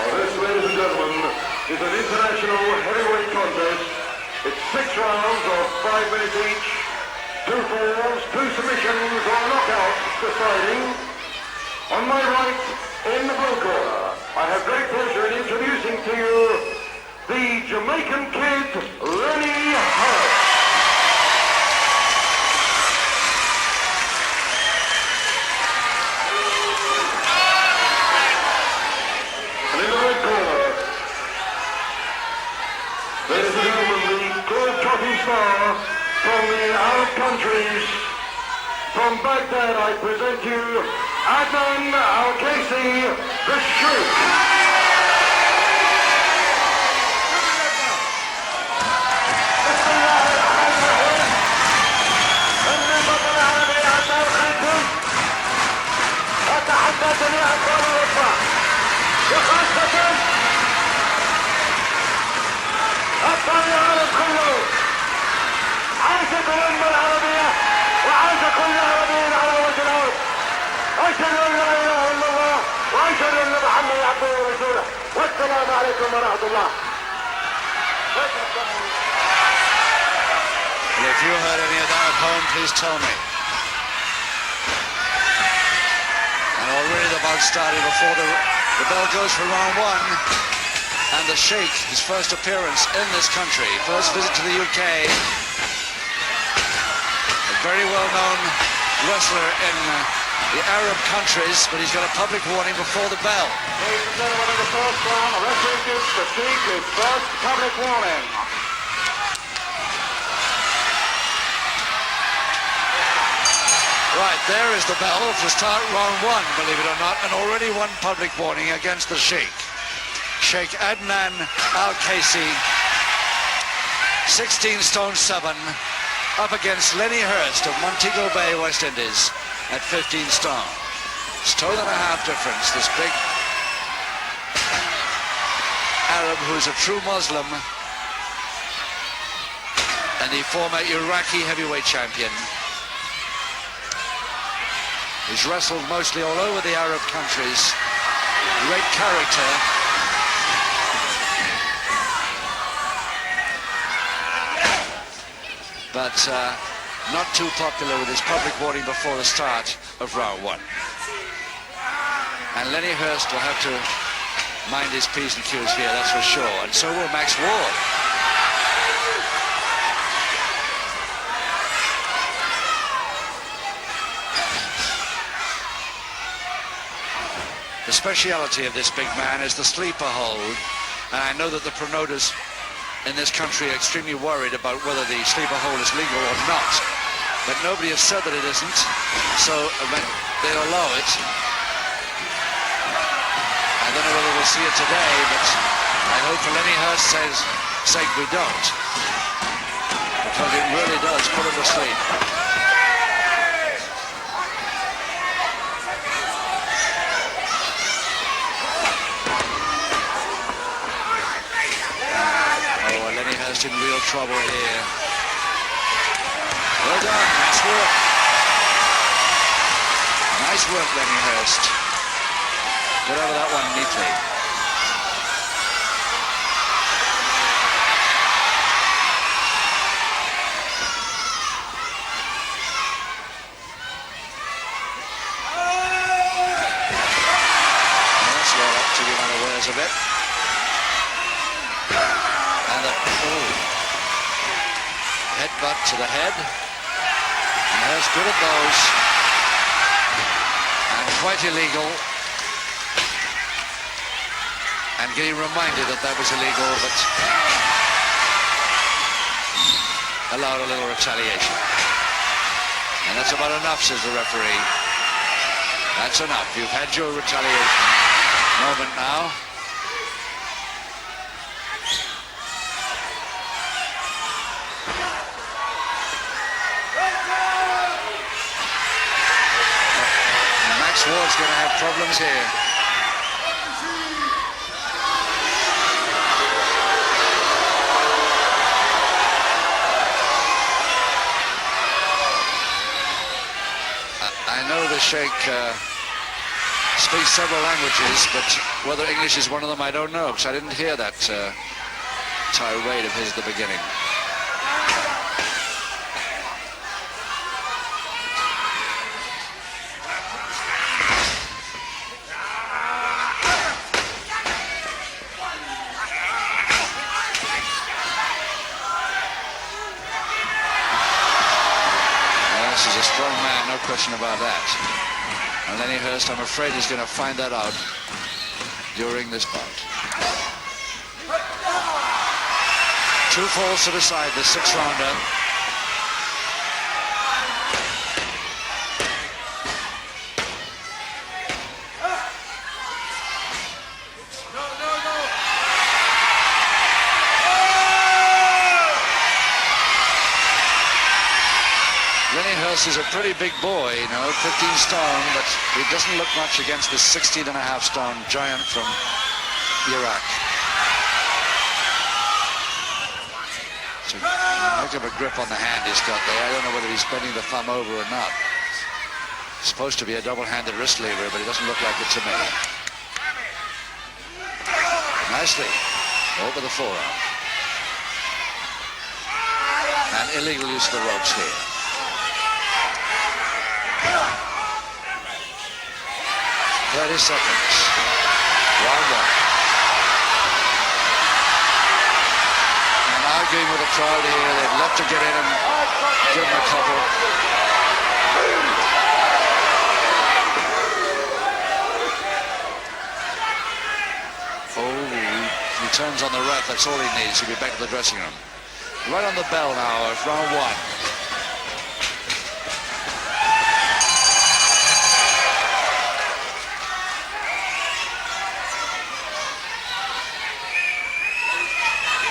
This, ladies and gentlemen, is an international heavyweight contest. It's 6 rounds of 5 minutes each, 2 falls, 2 submissions or knockouts deciding. On my right, in the blue corner, I have great pleasure in introducing to you the Jamaican kid, Lenny Hurst. And in the red corner, ladies and gentlemen, the globe-trotting star from the Arab countries. From Baghdad, I present you Adnan Al-Kaissie, the Sheik. أشهد أن لا إله إلا الله وأشهد أن محمدا عبده ورسوله والسلام عليكم ورحمة الله. If you heard any of that at home, please tell me. And already the bout started before the bell goes for round 1. And the Sheik, his first appearance in this country, first visit to the UK. A very well-known wrestler in the Arab countries, but he's got a public warning before the bell. Ladies and gentlemen, in the first round, the referee gives the Sheik his first public warning. Right, there is the bell to start round 1, believe it or not, and already one public warning against the Sheik. Sheik Adnan Al-Kaissie, 16 stone 7, up against Lenny Hurst of Montego Bay, West Indies, at 15 stone. Stone and a half difference. This big Arab who's a true Muslim and the former Iraqi heavyweight champion. He's wrestled mostly all over the Arab countries. Great character. But not too popular with his public warning before the start of round 1. And Lenny Hurst will have to mind his P's and Q's here, that's for sure. And so will Max Ward. The speciality of this big man is the sleeper hold. And I know that the promoters in this country are extremely worried about whether the sleeper hold is legal or not. But nobody has said that it isn't, so they'll allow it. I don't know whether we'll see it today, but I hope for Lenny Hurst's sake we don't, because it really does put him to sleep. In real trouble here. Well done, nice work. Nice work, Lenny Hurst. Got out of that one neatly. That's well up to the unawares of it. Headbutt to the head. And Hurst good at those. And quite illegal. And getting reminded that that was illegal, but allowed a little retaliation. And that's about enough, says the referee. That's enough. You've had your retaliation moment now. Ward's going to have problems here. I know the Sheik speaks several languages, but whether English is one of them, I don't know, because I didn't hear that tirade of his at the beginning. This is a strong man, no question about that. And Lenny Hurst, I'm afraid, is going to find that out during this bout. 2 falls to decide the 6th rounder. Lenny Hurst is a pretty big boy, you know, 15 stone, but he doesn't look much against this 16.5 stone giant from Iraq. It's a heck of a grip on the hand he's got there. I don't know whether he's bending the thumb over or not. It's supposed to be a double-handed wrist lever, but it doesn't look like it to me. Nicely over the forearm. And illegal use of the ropes here. 30 seconds. Round 1. And arguing with the crowd here. They'd love to get in and give him a couple. Oh, he turns on the ref. That's all he needs. He'll be back to the dressing room. Right on the bell now of round 1.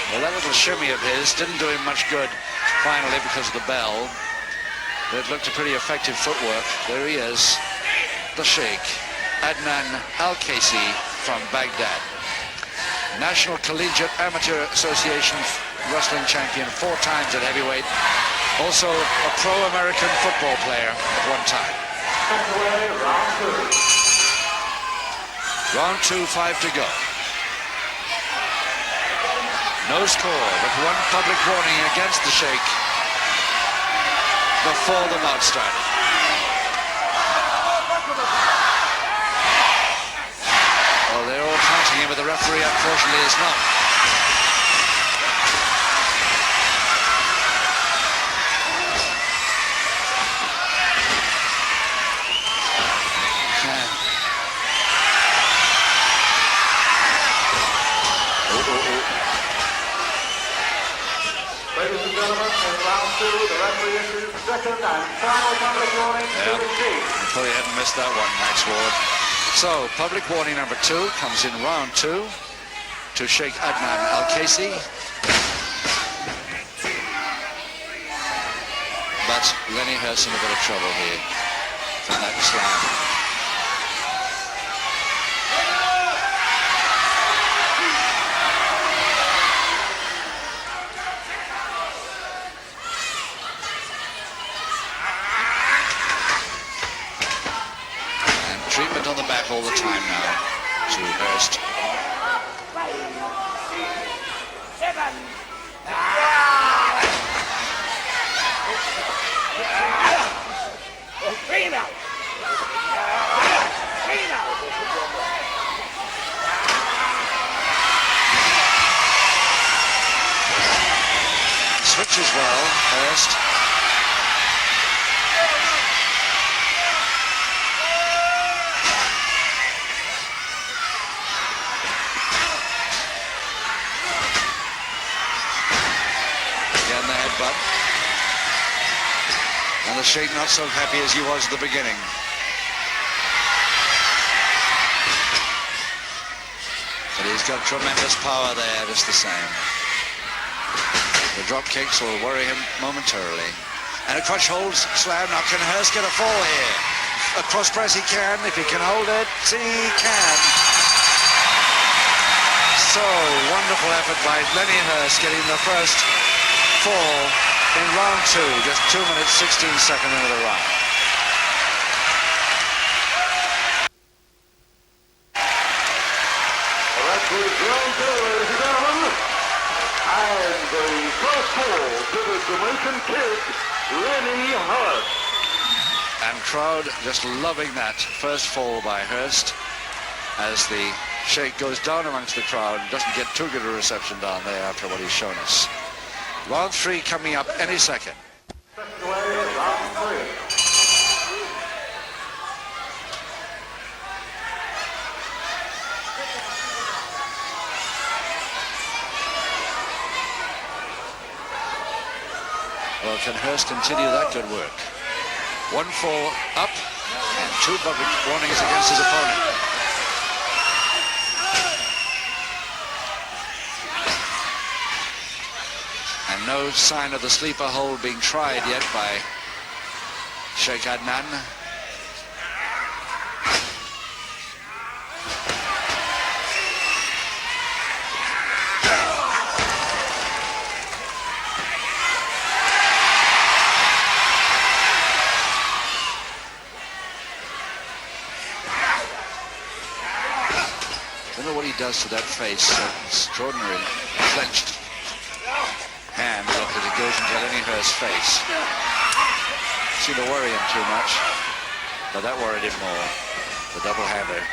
Well, that little shimmy of his didn't do him much good finally because of the bell. But it looked a pretty effective footwork. There he is, the Sheik Adnan Al-Kaissie from Baghdad. National Collegiate Amateur Association wrestling champion 4 times at heavyweight. Also a pro-American football player at one time. Round 2, 5 to go. No score, but 1 public warning against the Sheik before the bout started. Well, they're all counting him, but the referee unfortunately is not. Ladies and gentlemen, in round 2, the referee issues second and final public warning to the Sheik. Probably hadn't missed that one, Max Ward. So, public warning number 2 comes in round 2 to Sheik Adnan Al-Kaissie. But Lenny Hurst in a bit of trouble here from that slam. Treatment on the back all the time now to Hurst. Switches well, Hurst. But and the Sheik not so happy as he was at the beginning. But he's got tremendous power there just the same. The drop kicks will worry him momentarily. And a crutch hold slam. Now can Hurst get a fall here? A cross press he can, if he can hold it. He can. So wonderful effort by Lenny Hurst getting the first fall in round 2, just 2 minutes 16 seconds into the round. That's his round two, ladies and gentlemen. And the first fall to the Jamaican kid, Lenny Hurst. And crowd just loving that first fall by Hurst as the Sheik goes down amongst the crowd and doesn't get too good a reception down there after what he's shown us. Round three coming up any second. Round three. Well, can Hurst continue that good work? One fall up and two public warnings against his opponent. And no sign of the sleeper hold being tried yet by Sheik Adnan. I don't know what he does to that face. Extraordinary clenched hand as it goes into Lenny Hurst's face. Seemed to worry him too much, but that worried him more. The double hander.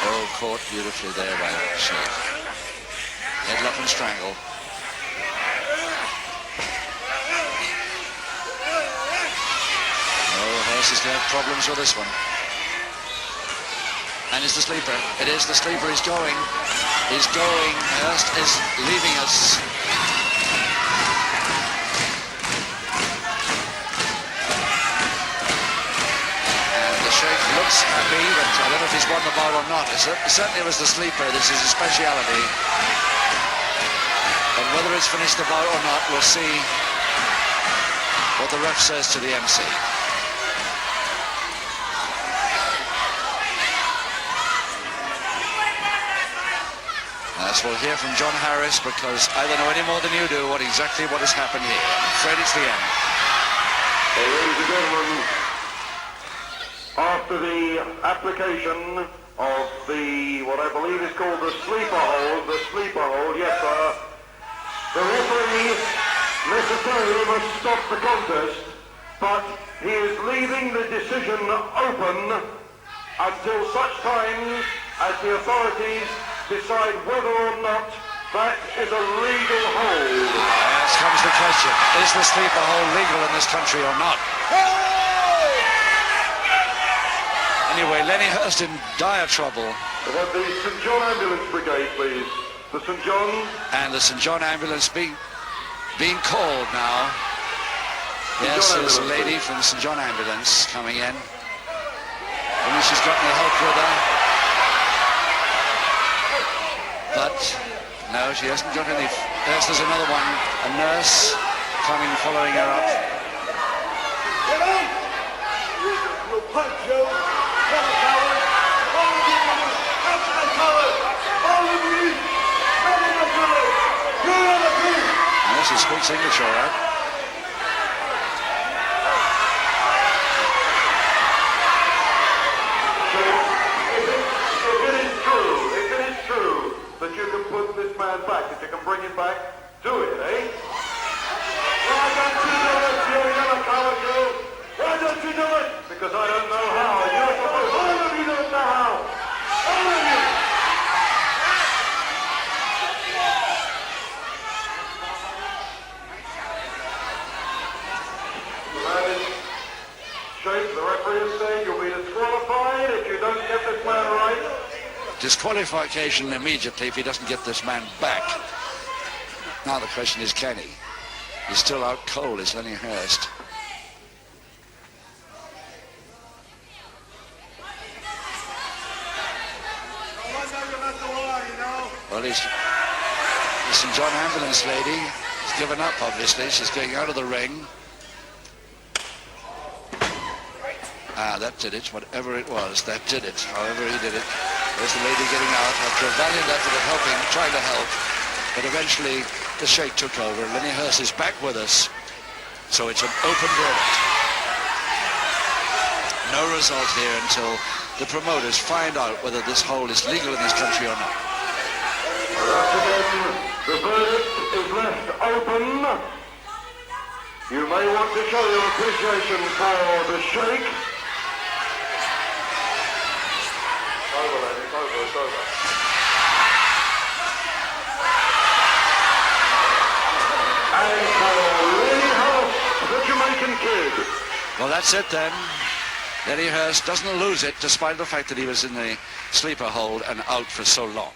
Oh, caught beautifully there by Sheik. Headlock and strangle. Hurst is going to have problems with this one. And it's the sleeper. It is the sleeper. He's going. He's going. Hurst is leaving us. And the Sheik looks happy, but I don't know if he's won the bout or not. It certainly was the sleeper. This is his speciality. But whether it's finished the bout or not, we'll see what the ref says to the MC. We'll hear from John Harris, because I don't know any more than you do exactly what has happened here. I'm afraid it's the end. Well, ladies and gentlemen, after the application of what I believe is called the sleeper hold, yes sir, the referee necessarily must stop the contest, but he is leaving the decision open until such time as the authorities decide whether or not that is a legal hold. Yes, comes the question. Is the sleeper hold legal in this country or not? Anyway, Lenny Hurst in dire trouble. We have the St. John Ambulance Brigade, please. The St. John. And the St. John Ambulance being called now. Yes, there's a lady from the St. John Ambulance coming in. Maybe she's got any help with her. But no, she hasn't got any. Yes, there's another one, a nurse coming, following her up. Get on! You'll punch, Joe. Come on, coward. All of you, after the coward. All of you, ready to do it. You're on the team. Yes, he speaks English all right. That you can put this man back, that you can bring him back, do it, eh? Why don't you do it, you little coward, you? Why don't you do it? Because I don't know how. You're supposed, all of you don't know how. All of you. Sheik, the referee is saying you'll be disqualified if you don't get this man right. Disqualification immediately if he doesn't get this man back. Now the question is, can he? He's still out cold, is Lenny Hurst. Well, the St. John Ambulance lady has given up, obviously. She's going out of the ring. Ah, that did it. Whatever it was, that did it. However he did it. There's the lady getting out after a valiant effort of helping, trying to help. But eventually, the Sheik took over. Lenny Hurst is back with us. So it's an open verdict. no result here until the promoters find out whether this hold is legal in this country or not. Once again, the verdict is left open. You may want to show your appreciation for the Sheik. Over, lady, it's over. And for Lenny Hurst, the Jamaican kid. Well, that's it then. Lenny Hurst doesn't lose it, despite the fact that he was in the sleeper hold and out for so long.